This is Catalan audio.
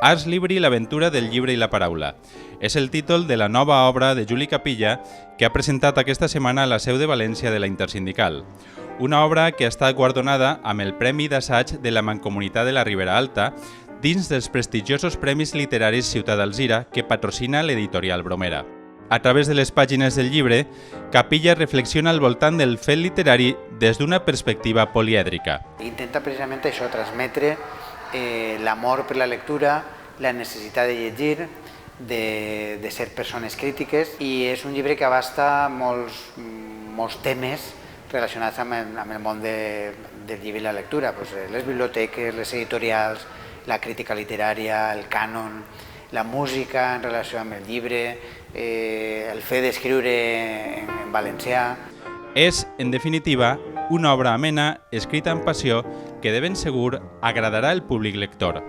Ars Libri, l'aventura del llibre i la paraula. És el títol de la nova obra de Juli Capilla que ha presentat aquesta setmana a la seu de València de la Intersindical. Una obra que ha estat guardonada amb el Premi d'Assaig de la Mancomunitat de la Ribera Alta dins dels prestigiosos Premis Literaris Ciutat d'Alzira que patrocina l'editorial Bromera. A través de les pàgines del llibre, Capilla reflexiona al voltant del fet literari des d'una perspectiva polièdrica. Intenta precisament això, transmetre l'amor per la lectura, la necessitat de llegir, de ser persones crítiques, i és un llibre que abasta molts temes relacionats amb el món del llibre i la lectura, les biblioteques, les editorials, la crítica literària, el cànon, la música en relació amb el llibre, el fet d'escriure en valencià. És, en definitiva, una obra amena, escrita amb passió, que de ben segur agradarà al públic lector.